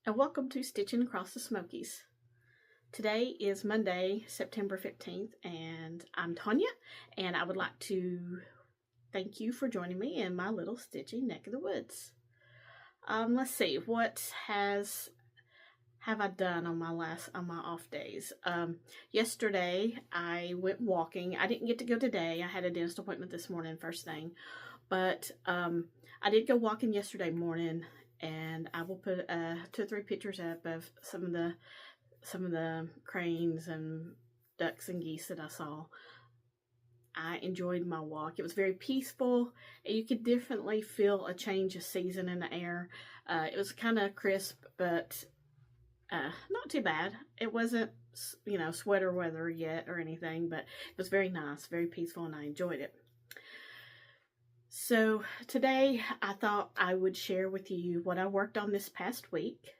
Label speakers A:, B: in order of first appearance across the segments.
A: and welcome to Stitching Across the Smokies. Today is Monday, September 15th, and I'm Tanya, and I would like to thank you for joining me in my little stitching neck of the woods. Let's see, what have I done on my off days? Yesterday I went walking. I didn't get to go today. I had a dentist appointment this morning first thing, but I did go walking yesterday morning, and I will put 2 or 3 pictures up of some of the cranes and ducks and geese that I saw. I enjoyed my walk. It was very peaceful. You could definitely feel a change of season in the air. It was kind of crisp, but not too bad. It wasn't, sweater weather yet or anything, but it was very nice, very peaceful, and I enjoyed it. So today I thought I would share with you what I worked on this past week.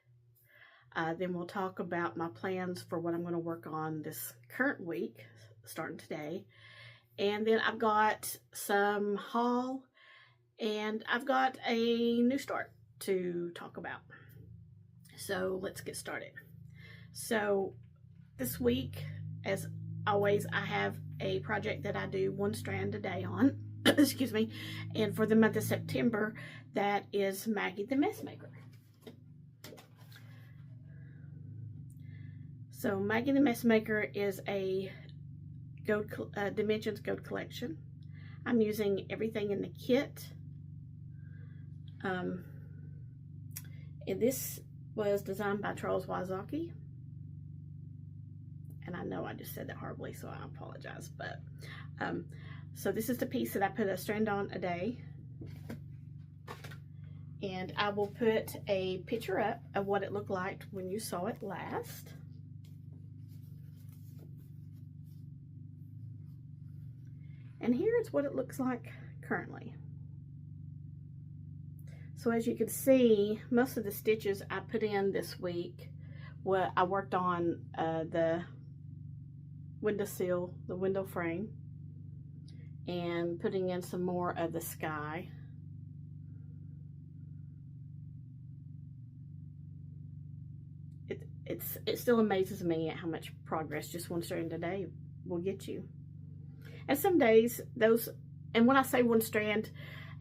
A: Then we'll talk about my plans for what I'm going to work on this current week, starting today. And then I've got some haul, and I've got a new start to talk about. So let's get started. So this week, as always, I have a project that I do 1 strand a day on. Excuse me. And for the month of September, that is Maggie the Mess Maker. So Maggie the Mess Maker is a Dimensions Gold Collection. I'm using everything in the kit. And this was designed by Charles Wazaki. And I know I just said that horribly, so I apologize. But so this is the piece that I put a strand on a day. And I will put a picture up of what it looked like when you saw it last. And here is what it looks like currently. So as you can see, most of the stitches I put in this week, I worked on the windowsill, the window frame, and putting in some more of the sky. It still amazes me at how much progress just 1 strand a day will get you. And some days and when I say 1 strand,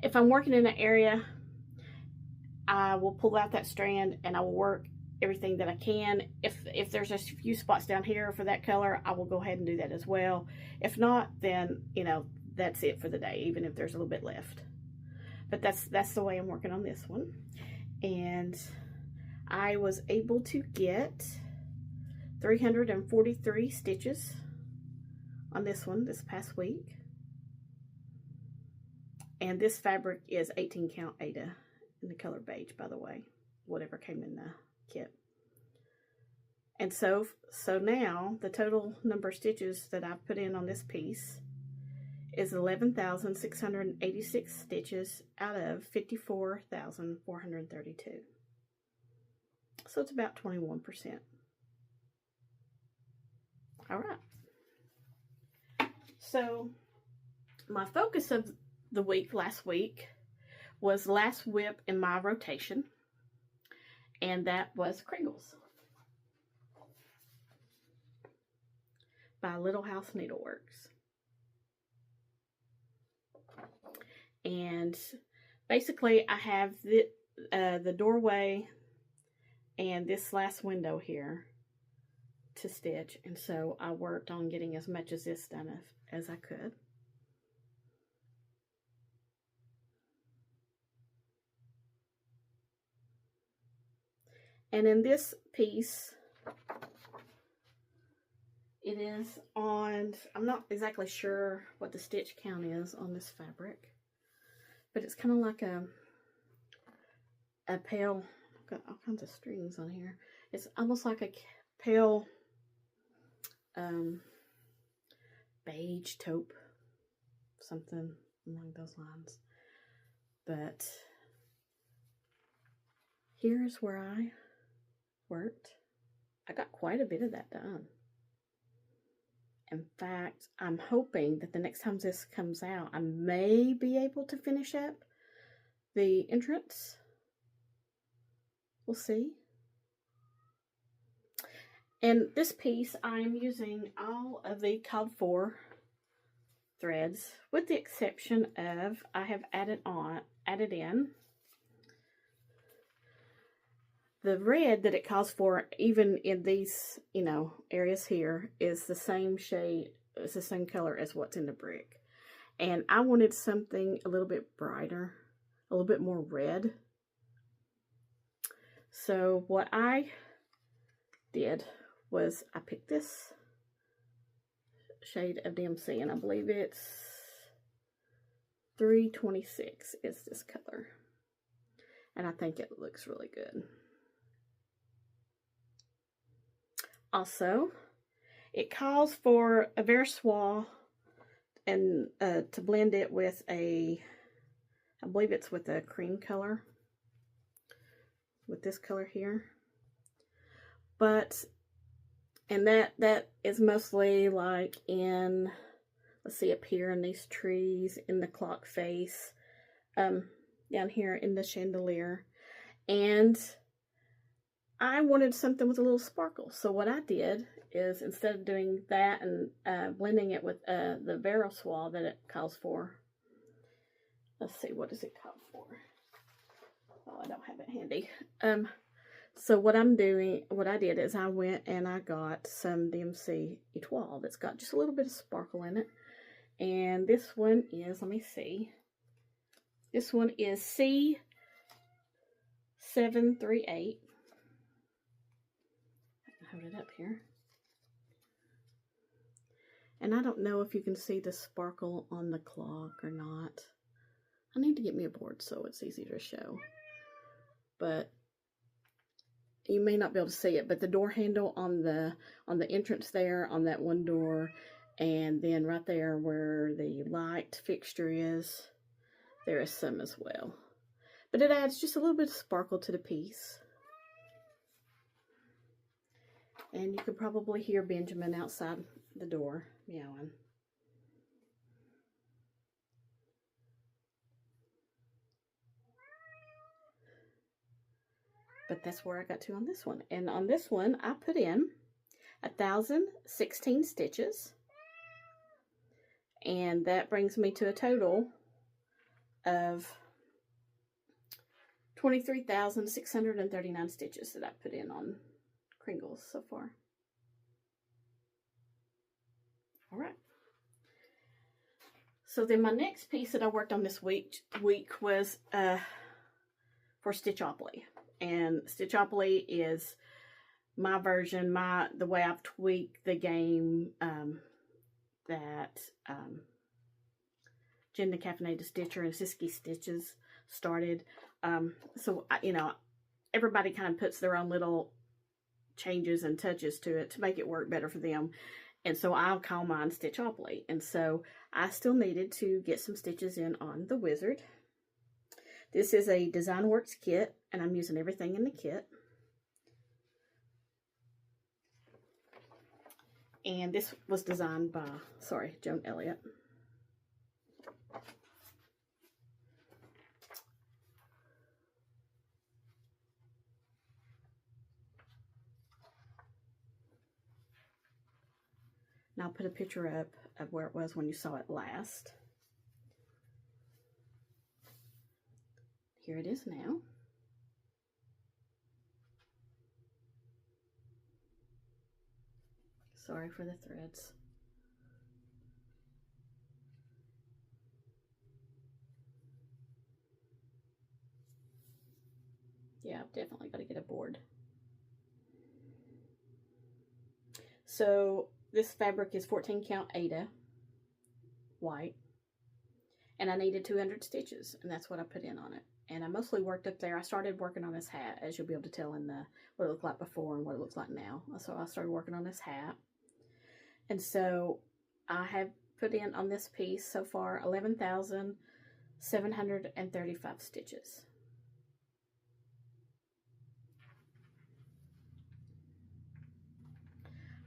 A: if I'm working in an area, I will pull out that strand and I will work everything that I can. If there's a few spots down here for that color, I will go ahead and do that as well. If not, then that's it for the day, even if there's a little bit left. But that's the way I'm working on this one. And I was able to get 343 stitches on this one this past week. And this fabric is 18 count Ada in the color beige, by the way, whatever came in the kit. And so now the total number of stitches that I've put in on this piece is 11,686 stitches out of 54,432. So it's about 21%. All right. So my focus of the week last week was last whip in my rotation, and that was Kringles by Little House Needleworks. And basically I have the doorway and this last window here to stitch, and so I worked on getting as much of this done as I could. And in this piece, it is on, I'm not exactly sure what the stitch count is on this fabric, but it's kind of like a pale, got all kinds of strings on here. It's almost like a pale beige taupe, something along those lines. But here's where I worked. I got quite a bit of that done. In fact, I'm hoping that the next time this comes out, I may be able to finish up the entrance. We'll see. And this piece, I'm using all of the called for threads, with the exception of I have added in the red that it calls for. Even in these, you know, areas here, is the same shade, it's the same color as what's in the brick. And I wanted something a little bit brighter, a little bit more red. So what I did was I picked this shade of DMC, and I believe it's 326 is this color, and I think it looks really good. Also, it calls for a Versoix, and to blend it with a, I believe it's with a cream color, with this color here. But, and that is mostly like in, let's see, up here in these trees, in the clock face, down here in the chandelier. And I wanted something with a little sparkle. So what I did is, instead of doing that and blending it with the Versoix that it calls for, let's see, what does it call for? Oh, I don't have it handy. So what I did is I went and I got some DMC Etoile that's got just a little bit of sparkle in it. And this one is, let me see, this one is C738. Hold it up here. And I don't know if you can see the sparkle on the clock or not. I need to get me a board so it's easier to show. But you may not be able to see it, but the door handle on the entrance there, on that one door, and then right there where the light fixture is, there is some as well. But it adds just a little bit of sparkle to the piece. And you could probably hear Benjamin outside the door meowing. But that's where I got to on this one. And on this one, I put in 1,016 stitches. And that brings me to a total of 23,639 stitches that I put in on Kringles so far. All right. So then my next piece that I worked on this week was for Stitchopoly. And Stitchopoly is my version, the way I've tweaked the game that Jen the Caffeinated Stitcher and Sisky Stitches started. So, you know, everybody kind of puts their own little changes and touches to it to make it work better for them. And so I'll call mine Stitchopoly. And so I still needed to get some stitches in on the Wizard. This is a Design Works kit, and I'm using everything in the kit. And this was designed by, Joan Elliott. And I'll put a picture up of where it was when you saw it last. Here it is now. Sorry for the threads. Yeah, I've definitely got to get a board. So this fabric is 14 count Aida white, and I needed 200 stitches, and that's what I put in on it. And I mostly worked up there. I started working on this hat, as you'll be able to tell in what it looked like before and what it looks like now. So I started working on this hat. And so I have put in on this piece so far 11,735 stitches.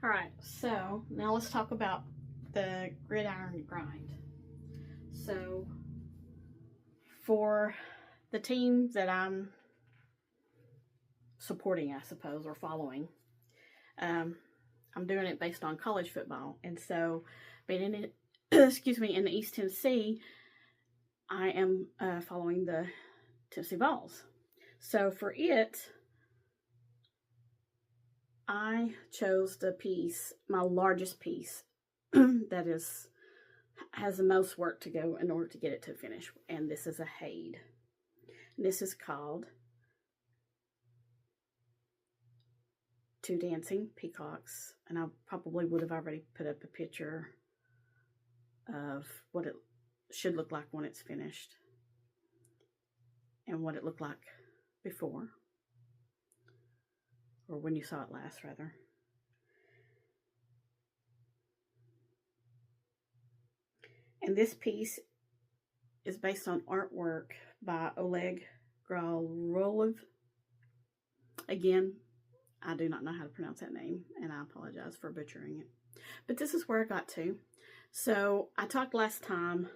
A: All right, so now let's talk about the gridiron grind. So for the team that I'm supporting, I suppose, or following, I'm doing it based on college football. And so, being in it, excuse me, in the East Tennessee, I am following the Tennessee Vols. So for it, I chose the piece, my largest piece, that has the most work to go in order to get it to finish. And this is a Haid. This is called Two Dancing Peacocks. And I probably would have already put up a picture of what it should look like when it's finished. And what it looked like before. Or when you saw it last, rather. And this piece is based on artwork by Oleg Gralrolov. Again, I do not know how to pronounce that name, and I apologize for butchering it. But this is where I got to. So I talked last time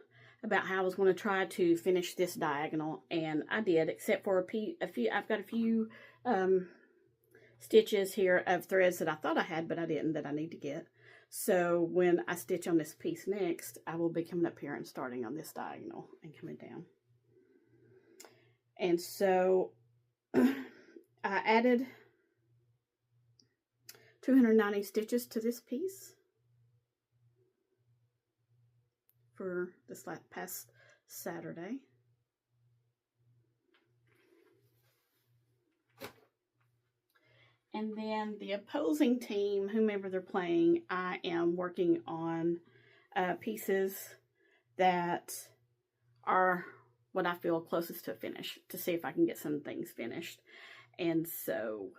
A: about how I was going to try to finish this diagonal, and I did, except for a few. I've got a few stitches here of threads that I thought I had, but I didn't, that I need to get. So when I stitch on this piece next, I will be coming up here and starting on this diagonal and coming down. And so I added 290 stitches to this piece for this past Saturday. And then the opposing team, whomever they're playing, I am working on pieces that are what I feel closest to a finish, to see if I can get some things finished. And so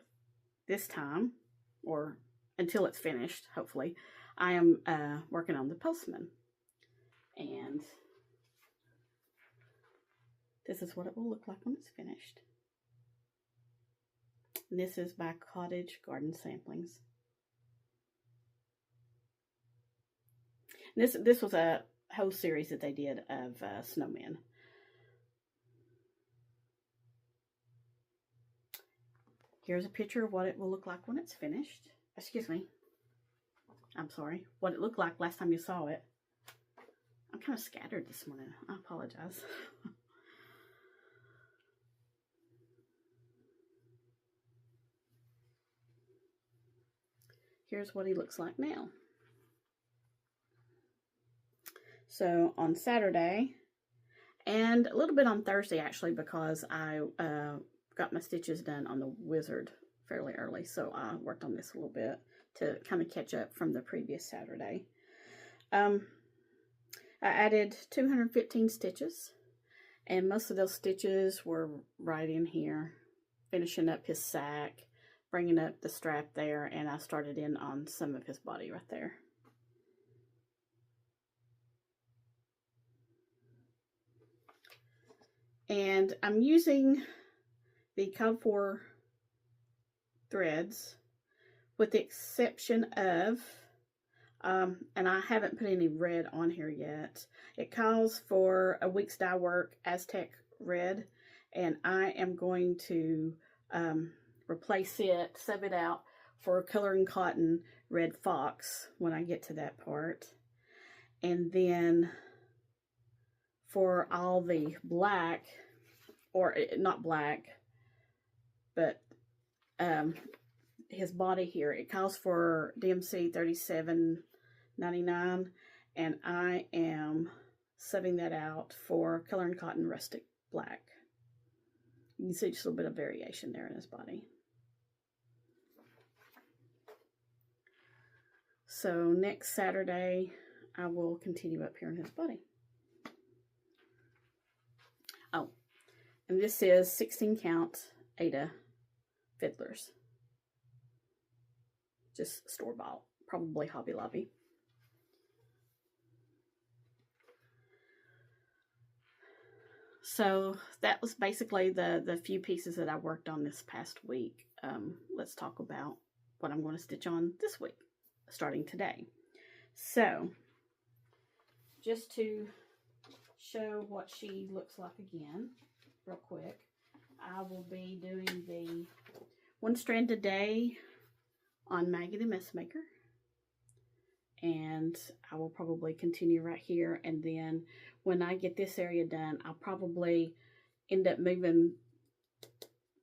A: this time, or until it's finished, hopefully, I am working on the postman. And this is what it will look like when it's finished. And this is by Cottage Garden Samplings. And this was a whole series that they did of snowmen. Here's a picture of what it will look like when it's finished. Excuse me. I'm sorry. What it looked like last time you saw it. I'm kind of scattered this morning. I apologize. Here's what he looks like now. So on Saturday, and a little bit on Thursday actually, because I got my stitches done on the Wizard fairly early, so I worked on this a little bit to kind of catch up from the previous Saturday. I added 215 stitches, and most of those stitches were right in here, finishing up his sack, bringing up the strap there, and I started in on some of his body right there. And I'm using the Cob 4 threads, with the exception of, and I haven't put any red on here yet. It calls for a week's dye work Aztec red, and I am going to replace it, sub it out for Coloring Cotton Red Fox when I get to that part. And then for all the black, or not black, but his body here, it calls for DMC 37.99, and I am subbing that out for Coloring Cotton Rustic Black. You can see just a little bit of variation there in his body. So next Saturday, I will continue up here in his body. Oh, and this is 16 count Ada fiddlers. Just store-bought, probably Hobby Lobby. So that was basically the few pieces that I worked on this past week. Let's talk about what I'm going to stitch on this week, starting today. So, just to show what she looks like again, real quick, I will be doing the one strand a day on Maggie the Messmaker. and I will probably continue right here. And then when I get this area done, I'll probably end up moving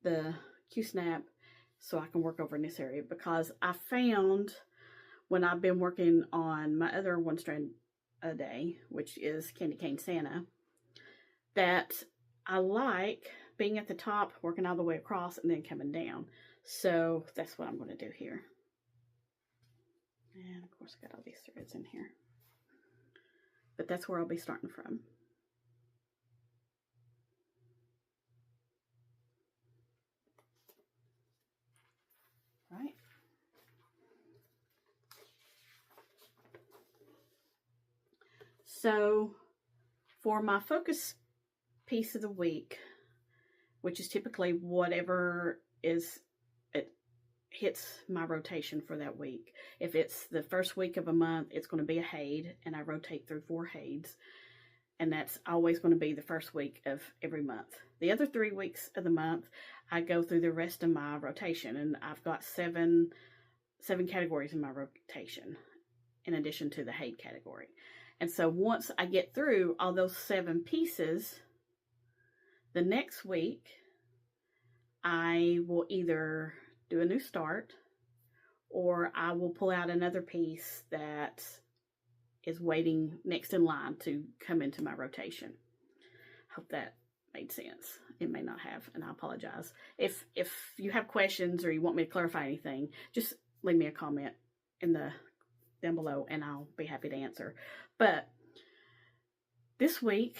A: the Q-snap so I can work over in this area, because I found when I've been working on my other one strand a day, which is Candy Cane Santa, that I like being at the top, working all the way across, and then coming down. So that's what I'm going to do here. And of course I got all these threads in here, but that's where I'll be starting from. Right. So for my focus piece of the week, which is typically whatever is it hits my rotation for that week. If it's the first week of a month, it's going to be a Haid, and I rotate through 4 Haids, and that's always going to be the first week of every month. The other 3 weeks of the month, I go through the rest of my rotation, and I've got seven categories in my rotation in addition to the Haid category. And so once I get through all those 7 pieces, the next week I will either do a new start, or I will pull out another piece that is waiting next in line to come into my rotation. Hope that made sense. It may not have, and I apologize. If you have questions or you want me to clarify anything, just leave me a comment in the down below and I'll be happy to answer. But this week,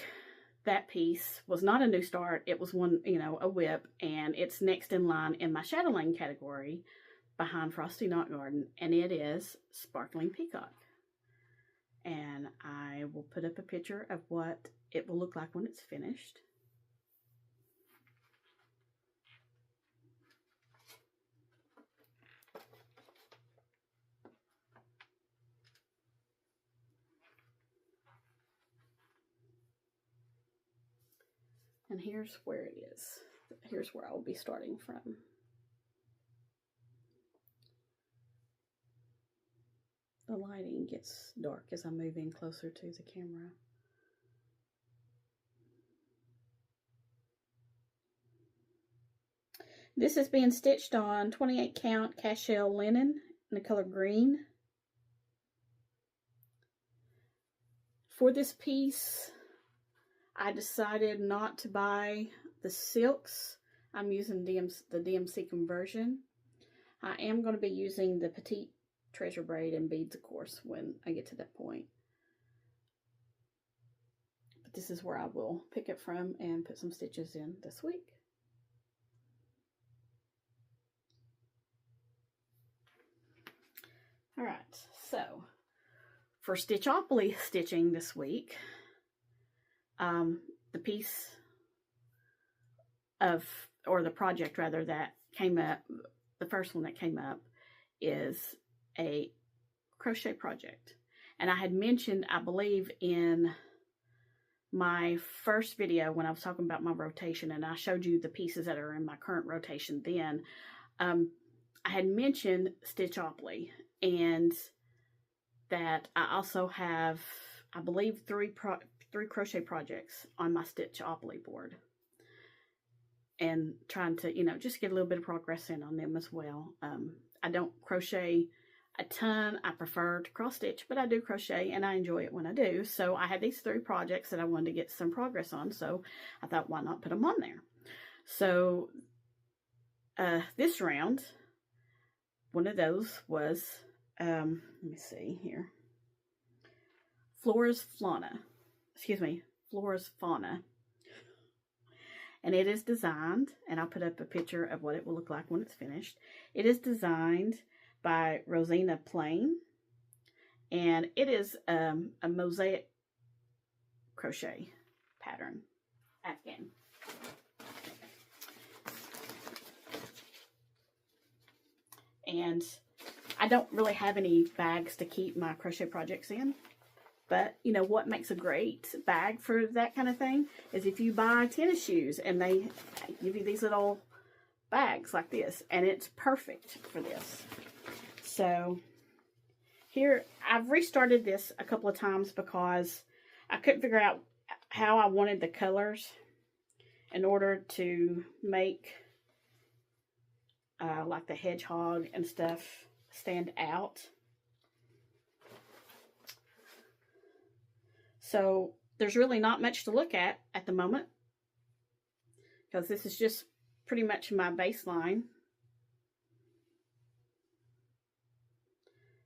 A: that piece was not a new start. It was one, a whip, and it's next in line in my Shadowlane category behind Frosty Knot Garden, and it is Sparkling Peacock. And I will put up a picture of what it will look like when it's finished. And here's where it is. Here's where I'll be starting from. The lighting gets dark as I move in closer to the camera. This is being stitched on 28 count cast shell linen in the color green. For this piece, I decided not to buy the silks. I'm using the DMC conversion. I am going to be using the petite treasure braid and beads, of course, when I get to that point. But this is where I will pick it from and put some stitches in this week. All right, so for Stitchopoly stitching this week, the piece of, or the project rather, that came up, the first one that came up is a crochet project. And I had mentioned, I believe, in my first video when I was talking about my rotation, and I showed you the pieces that are in my current rotation then, I had mentioned Stitchopoly, and that I also have, I believe, three crochet projects on my Stitchopoly board, and trying to, just get a little bit of progress in on them as well. I don't crochet a ton. I prefer to cross stitch, but I do crochet and I enjoy it when I do. So I had these 3 projects that I wanted to get some progress on, so I thought, why not put them on there? So this round, one of those was, let me see here, Flora's Fauna. And it is designed, and I'll put up a picture of what it will look like when it's finished. It is designed by Rosina Plain, and it is a mosaic crochet pattern, Afghan. And I don't really have any bags to keep my crochet projects in. But, what makes a great bag for that kind of thing is if you buy tennis shoes and they give you these little bags like this, and it's perfect for this. So Here, I've restarted this a couple of times because I couldn't figure out how I wanted the colors in order to make like the hedgehog and stuff stand out. So there's really not much to look at the moment, because this is just pretty much my baseline.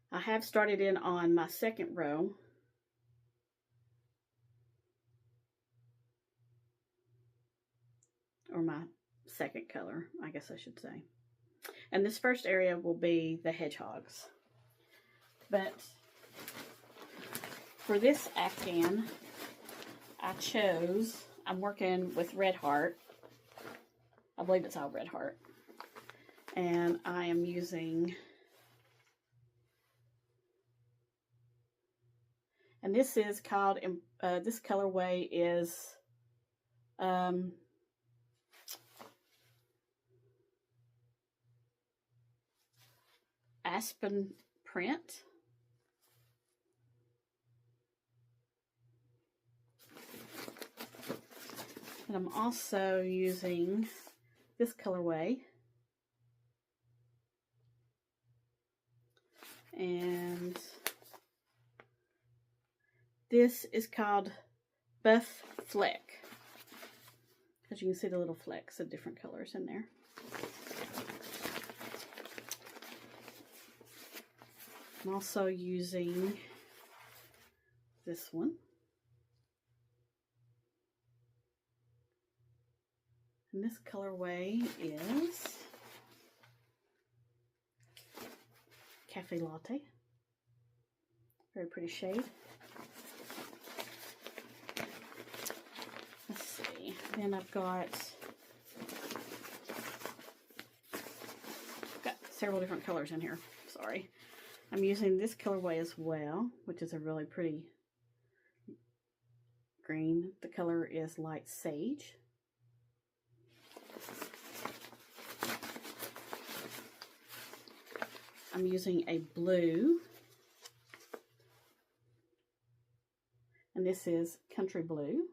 A: I have started in on my second row. Or my second color, I guess I should say. And this first area will be the hedgehogs. But for this Afghan, I'm working with Red Heart. I believe it's all Red Heart. And I am using, and this is called, this colorway is Aspen Print. And I'm also using this colorway. And this is called Buff Fleck, because you can see the little flecks of different colors in there. I'm also using this one. And this colorway is Cafe Latte. Very pretty shade. Let's see. Then I've got several different colors in here. Sorry. I'm using this colorway as well, which is a really pretty green. The color is Light Sage. I'm using a blue, and this is Country Blue.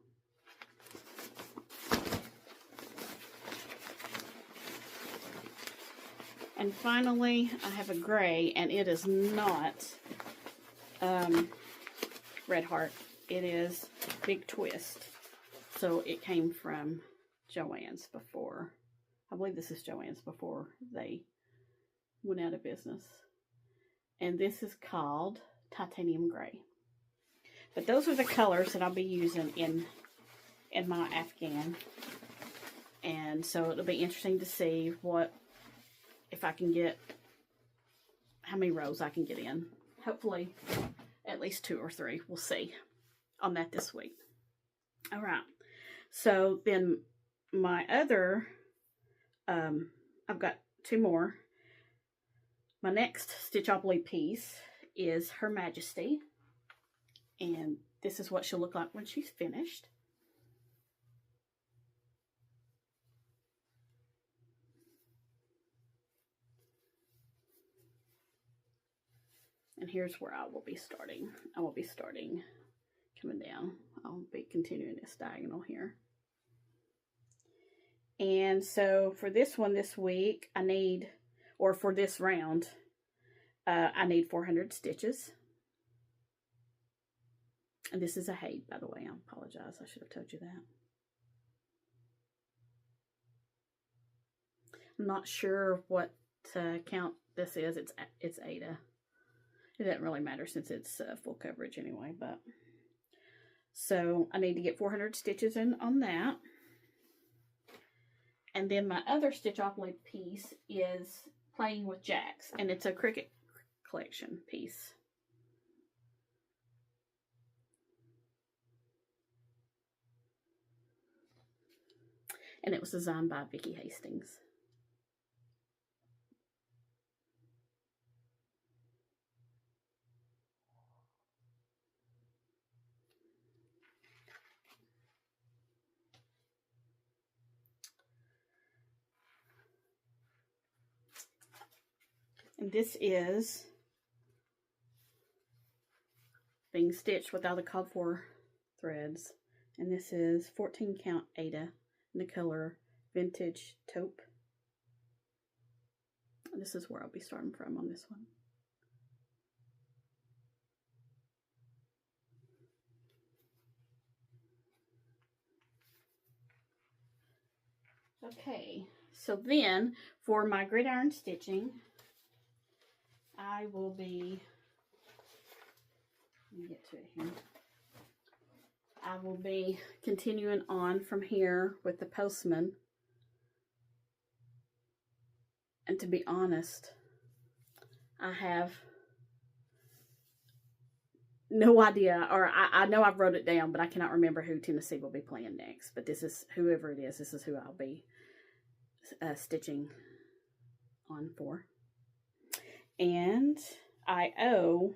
A: And finally, I have a gray, and it is not Red Heart. It is Big Twist. So it came from Joann's before. I believe this is Joann's before they went out of business. And this is called Titanium Gray. But those are the colors that I'll be using in my Afghan. And so it'll be interesting to see if I can get, how many rows I can get in. Hopefully at least 2 or 3. We'll see on that this week. All right. So then my other, I've got 2 more. My next Stitchopoly piece is Her Majesty. And this is what she'll look like when she's finished. And here's where I will be starting. I will be starting coming down. I'll be continuing this diagonal here. And so for this one this week, I need, or for this round, I need 400 stitches. And this is a Haid, by the way. I apologize. I should have told you that. I'm not sure what count this is. It's Ada. It doesn't really matter since it's full coverage anyway. But so I need to get 400 stitches in on that. And then my other Stitchopoly piece is Playing with Jacks, and it's a Cricut collection piece. And it was designed by Vicki Hastings. And this is being stitched without the called for threads. And this is 14 count Ada in the color Vintage Taupe. And this is where I'll be starting from on this one. Okay, so then for my gridiron stitching, I will be, let me get to it here. I will be continuing on from here with the Postman. And to be honest, I have no idea, or I know I've wrote it down, but I cannot remember who Tennessee will be playing next. But this is, whoever it is, this is who I'll be stitching on for. And I owe,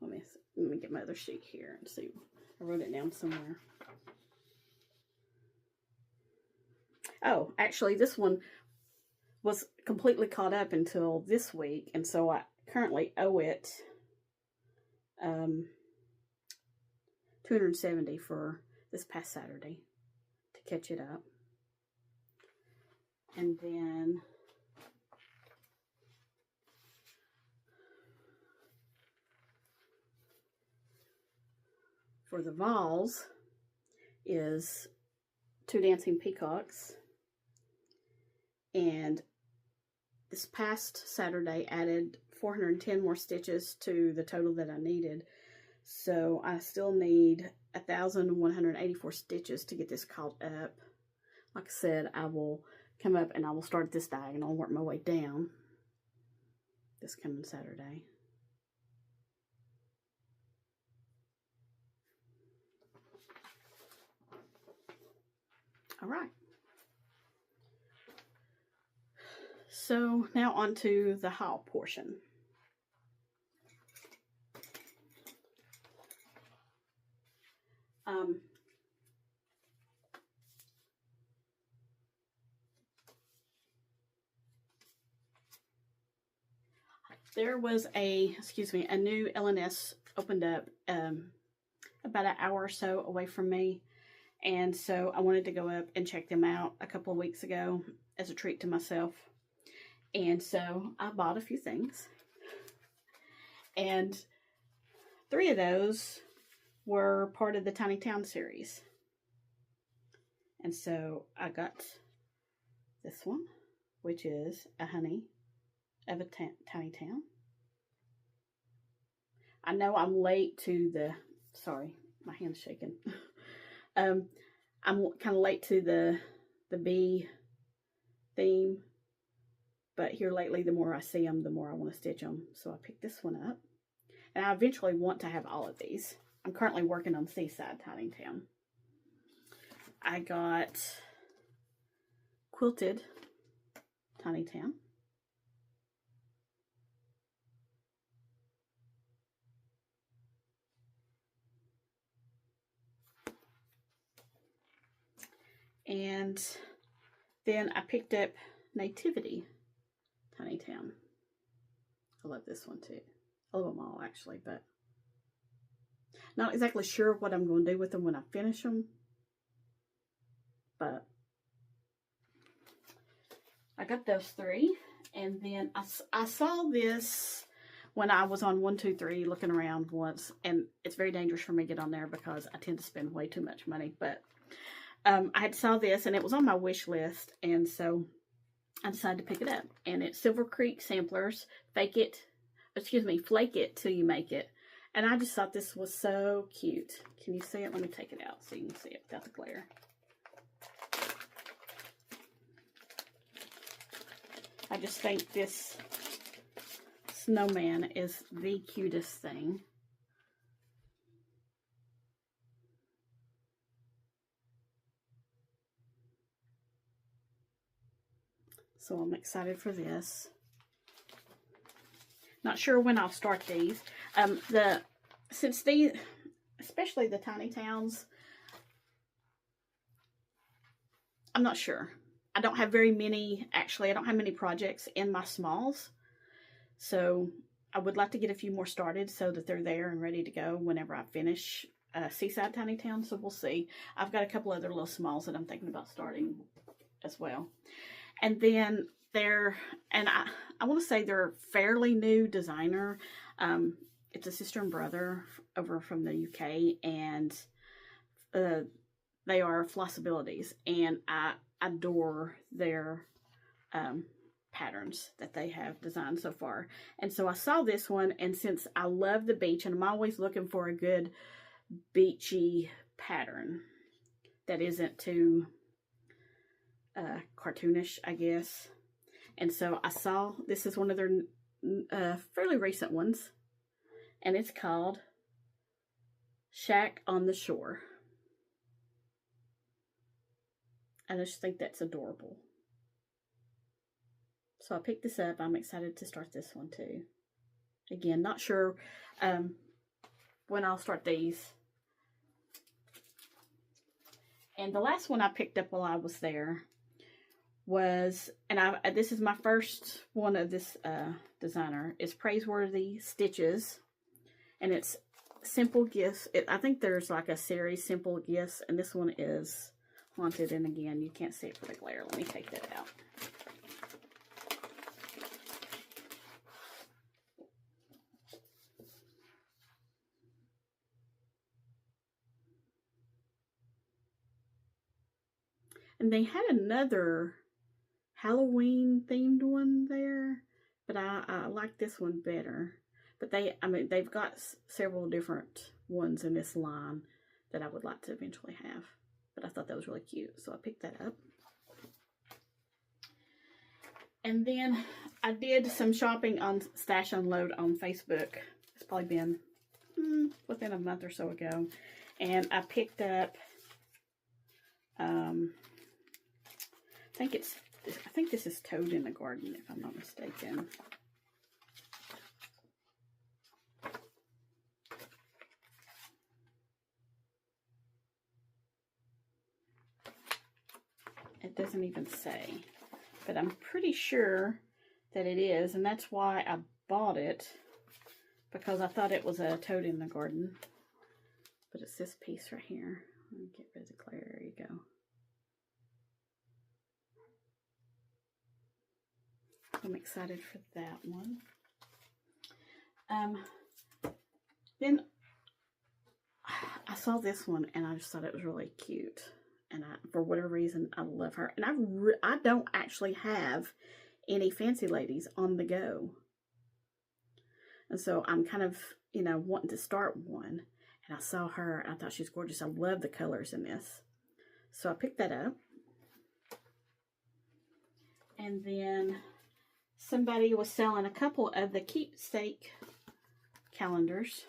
A: let me get my other sheet here and see. I wrote it down somewhere. Oh, actually, this one was completely caught up until this week, and so I currently owe it $270 for this past Saturday to catch it up. And then for the Vols is 2 dancing peacocks. And this past Saturday added 410 more stitches to the total that I needed. So I still need 1,184 stitches to get this caught up. Like I said, I will come up and I will start this diagonal and work my way down this coming Saturday. All right. So now on to the haul portion. There was a new LNS opened up about an hour or so away from me. And so I wanted to go up and check them out a couple of weeks ago as a treat to myself. And so I bought a few things. And 3 of those were part of the Tiny Town series. And so I got this one, which is a honey of a tiny town. I know I'm late to the, sorry, my hand's shaking. I'm kind of late to the bee theme, but here lately, the more I see them, the more I want to stitch them. So I picked this one up, and I eventually want to have all of these. I'm currently working on Seaside Tiny Town. I got Quilted Tiny Town. And then I picked up Nativity Tiny Town. I love this one too. I love them all actually, but not exactly sure what I'm going to do with them when I finish them. But I got those 3. And then I saw this when I was on 123 looking around once. And it's very dangerous for me to get on there because I tend to spend way too much money. But I had saw this and it was on my wish list, and so I decided to pick it up. And it's Silver Creek Samplers, Flake It Till You Make It. And I just thought this was so cute. Can you see it? Let me take it out so you can see it without the glare. I just think this snowman is the cutest thing. So I'm excited for this. Not sure when I'll start these. Since these, especially the Tiny Towns, I'm not sure. I don't have very many, actually, I don't have many projects in my smalls. So I would like to get a few more started so that they're there and ready to go whenever I finish Seaside Tiny Town. So we'll see. I've got a couple other little smalls that I'm thinking about starting as well. And then I want to say they're a fairly new designer. It's a sister and brother over from the UK, and they are Flossabilities, and I adore their patterns that they have designed so far. And so I saw this one, and since I love the beach, and I'm always looking for a good beachy pattern that isn't too cartoonish, I guess. And so I saw this is one of their fairly recent ones, and it's called Shack on the Shore. I just think that's adorable. So I picked this up. I'm excited to start this one too. Again, not sure when I'll start these. And the last one I picked up while I was there was, and this is my first one of this designer, is Praiseworthy Stitches. And it's Simple Gifts. I think there's like a series, Simple Gifts, and this one is Haunted. And again, you can't see it for the glare. Let me take that out. And they had another Halloween themed one there, but I like this one better. But they've got several different ones in this line that I would like to eventually have. But I thought that was really cute, so I picked that up. And then I did some shopping on Stash Unload on Facebook. It's probably been within a month or so ago. And I picked up, I think this is Toad in the Garden, if I'm not mistaken. It doesn't even say, but I'm pretty sure that it is, and that's why I bought it, because I thought it was a Toad in the Garden. But it's this piece right here. Let me get rid of the glare. There you go. I'm excited for that one. Then I saw this one, and I just thought it was really cute. And for whatever reason, I love her. And I don't actually have any Fancy Ladies on the go. And so I'm kind of, wanting to start one. And I saw her, and I thought she was gorgeous. I love the colors in this. So I picked that up. And then somebody was selling a couple of the keepsake calendars.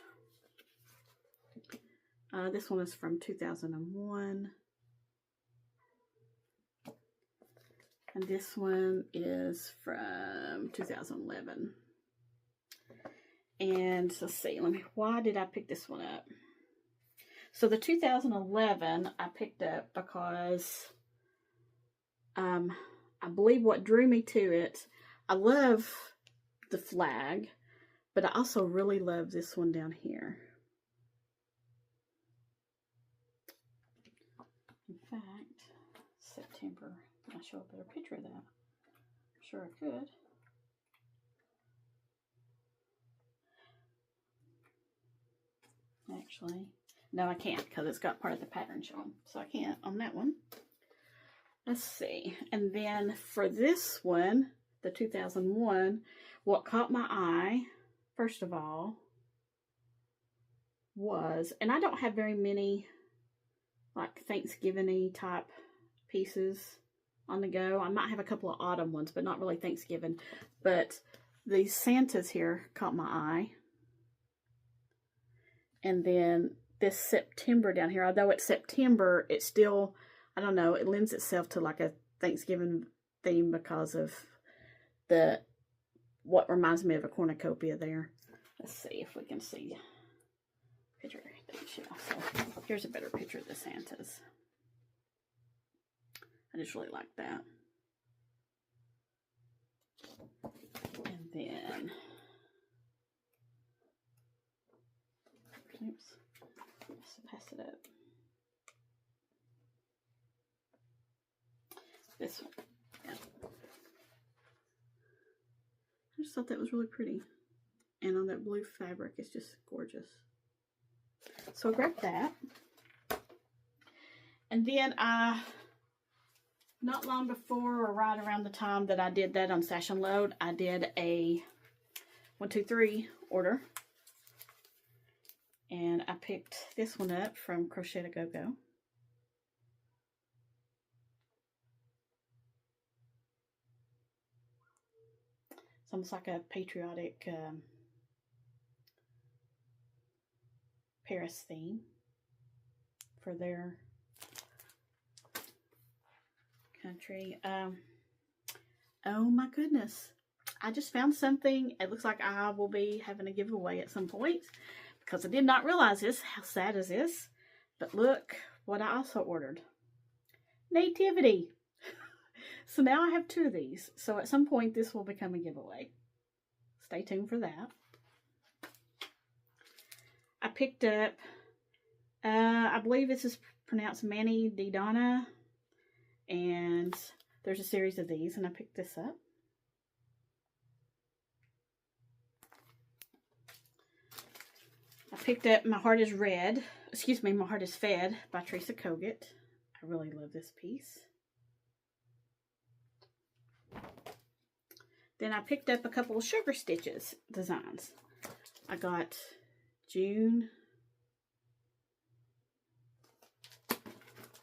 A: This one is from 2001. And this one is from 2011. And let's see, why did I pick this one up? So the 2011 I picked up because I believe what drew me to it, I love the flag, but I also really love this one down here. In fact, September, I'll show a better picture of that. I'm sure I could. Actually, no, I can't because it's got part of the pattern shown. So I can't on that one. Let's see. And then for this one, the 2001, what caught my eye, first of all, was, and I don't have very many like Thanksgiving-y type pieces on the go. I might have a couple of autumn ones, but not really Thanksgiving. But these Santas here caught my eye. And then this September down here, although it's September, it's still, I don't know, it lends itself to like a Thanksgiving theme because of what reminds me of a cornucopia there. Let's see if we can see picture. So here's a better picture of the Santas. I just really like that. And then This one. Yeah. I just thought that was really pretty. And on that blue fabric, it's just gorgeous. So I grabbed that. And then not long before or right around the time that I did that on Stash and Load, I did a 1, 2, 3 order. And I picked this one up from Crochet to Go Go. It's almost like a patriotic Paris theme for their country. Oh my goodness. I just found something. It looks like I will be having a giveaway at some point because I did not realize this. How sad is this? But look what I also ordered. Nativity. So now I have 2 of these. So at some point this will become a giveaway. Stay tuned for that. I picked up, I believe this is pronounced Manny Di Donna. And there's a series of these, and I picked this up. I picked up My Heart is Red, excuse me, My Heart is Fed by Teresa Kogut. I really love this piece. Then I picked up a couple of Sugar Stitches designs. I got June,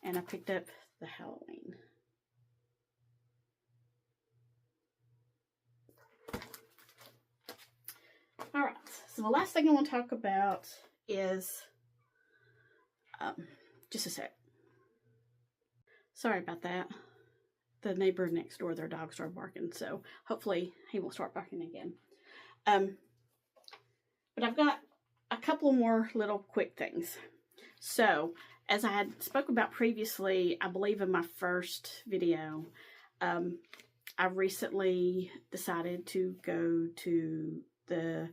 A: and I picked up the Halloween. All right, so the last thing I want to talk about is, just a sec. Sorry about that. The neighbor next door, their dog started barking, so hopefully he won't start barking again. But I've got a couple more little quick things. So, as I had spoke about previously, I believe in my first video, I recently decided to go to the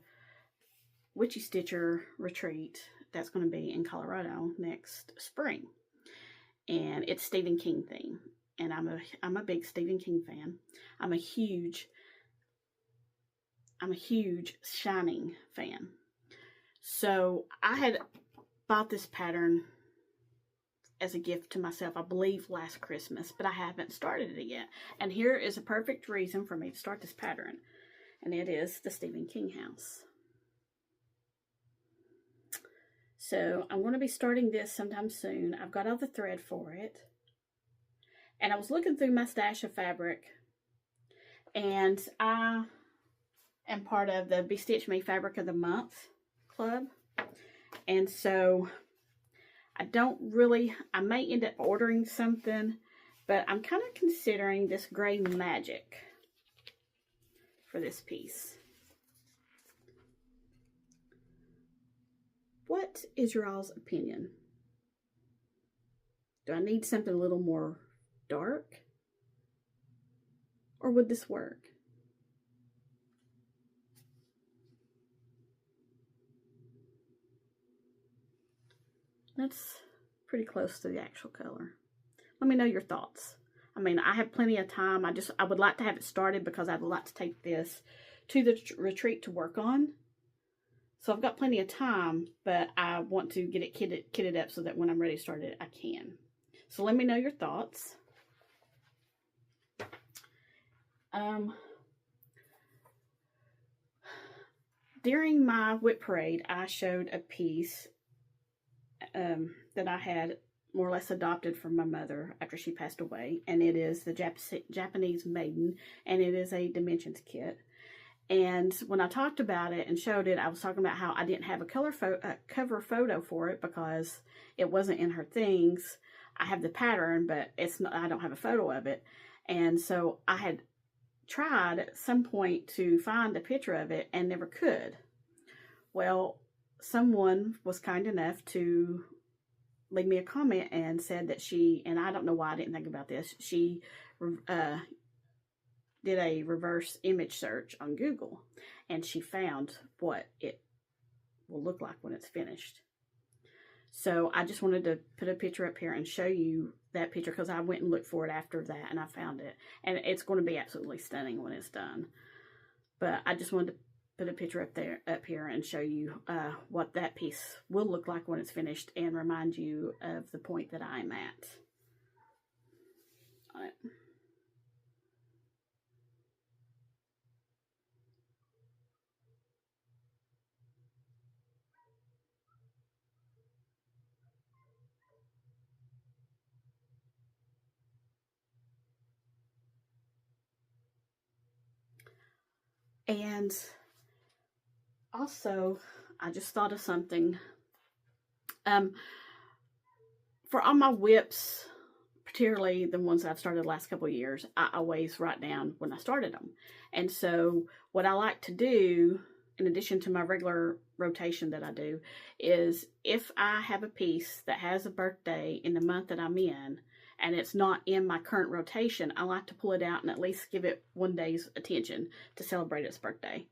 A: Witchy Stitcher retreat that's going to be in Colorado next spring. And it's Stephen King theme. And I'm a big Stephen King fan. I'm a huge Shining fan. So I had bought this pattern as a gift to myself, I believe last Christmas, but I haven't started it yet. And here is a perfect reason for me to start this pattern. And it is the Stephen King house. So I'm going to be starting this sometime soon. I've got all the thread for it. And I was looking through my stash of fabric, and I am part of the Be Stitch Me Fabric of the Month club. And so I may end up ordering something, but I'm kind of considering this gray magic for this piece. What is your all's opinion? Do I need something a little more dark? Or would this work? That's pretty close to the actual color. Let me know your thoughts. I mean, I have plenty of time. I would like to have it started because I'd like to take this to the retreat to work on. So I've got plenty of time, but I want to get it kitted up so that when I'm ready to start it, I can. So let me know your thoughts. During my WIP parade, I showed a piece that I had more or less adopted from my mother after she passed away, and it is the Japanese Maiden, and it is a dimensions kit. And when I talked about it and showed it, I was talking about how I didn't have a cover photo for it because it wasn't in her things. I have the pattern, but I don't have a photo of it. And so I had tried at some point to find a picture of it and never could. Well, someone was kind enough to leave me a comment and said that and I don't know why I didn't think about this, she did a reverse image search on Google, and she found what it will look like when it's finished. So I just wanted to put a picture up here and show you that picture because I went and looked for it after that and I found it. And it's going to be absolutely stunning when it's done. But I just wanted to put a picture up here and show you what that piece will look like when it's finished and remind you of the point that I'm at on it. And also, I just thought of something. For all my whips, particularly the ones I've started the last couple of years, I always write down when I started them. And so what I like to do, in addition to my regular rotation that I do, is if I have a piece that has a birthday in the month that I'm in, and it's not in my current rotation, I like to pull it out and at least give it one day's attention to celebrate its birthday.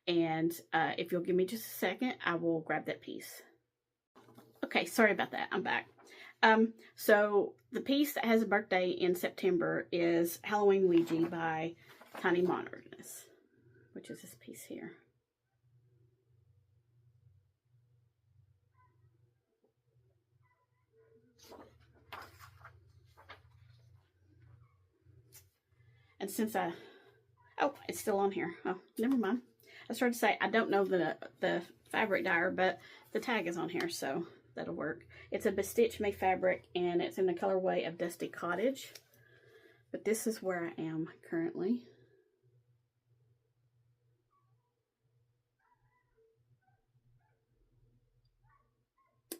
A: And if you'll give me just a second, I will grab that piece. Okay, sorry about that. I'm back. So the piece that has a birthday in September is Halloween Ouija by Tiny Moderness, which is this piece here. And since oh, it's still on here. Oh, never mind. I started to say, I don't know the fabric dyer, but the tag is on here, so that'll work. It's a Bestitch Me fabric, and it's in the colorway of Dusty Cottage. But this is where I am currently.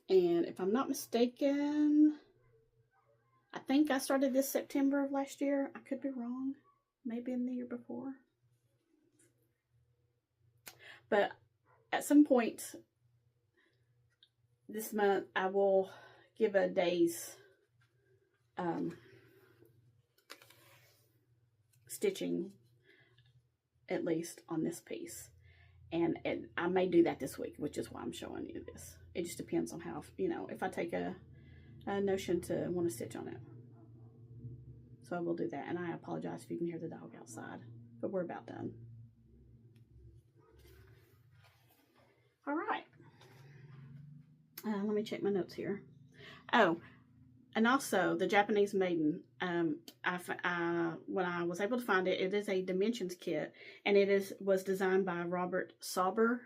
A: And if I'm not mistaken, I think I started this September of last year. I could be wrong. Maybe in the year before. But at some point this month, I will give a day's stitching at least on this piece. And I may do that this week, which is why I'm showing you this. It just depends on how, you know, if I take a notion to want to stitch on it. So I will do that. And I apologize if you can hear the dog outside, but we're about done. All right. Let me check my notes here. Oh, and also the Japanese Maiden. When I was able to find it, it is a dimensions kit, and it was designed by Robert Sauber.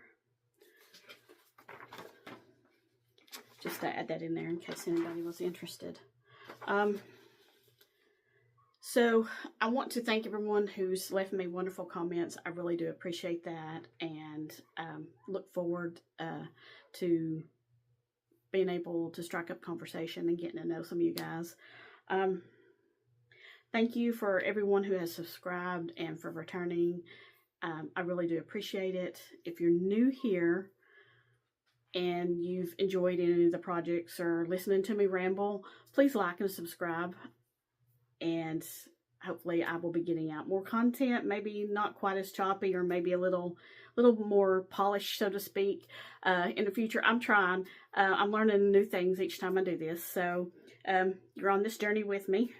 A: Just to add that in there in case anybody was interested. So I want to thank everyone who's left me wonderful comments. I really do appreciate that, and look forward to being able to strike up conversation and getting to know some of you guys. Thank you for everyone who has subscribed and for returning. I really do appreciate it. If you're new here and you've enjoyed any of the projects or listening to me ramble, please like and subscribe. And hopefully I will be getting out more content, maybe not quite as choppy, or maybe a little more polished, so to speak, in the future. I'm trying. I'm learning new things each time I do this. So you're on this journey with me.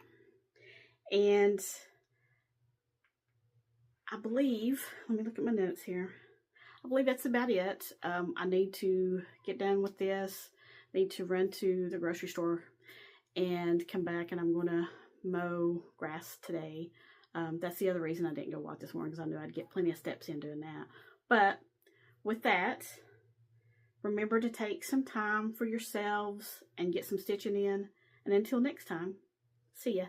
A: And I believe, let me look at my notes here. I believe that's about it. I need to get done with this. Need to run to the grocery store and come back, and I'm going to mow grass today. That's the other reason I didn't go walk this morning, because I knew I'd get plenty of steps in doing that. But with that, remember to take some time for yourselves and get some stitching in. And until next time, see ya.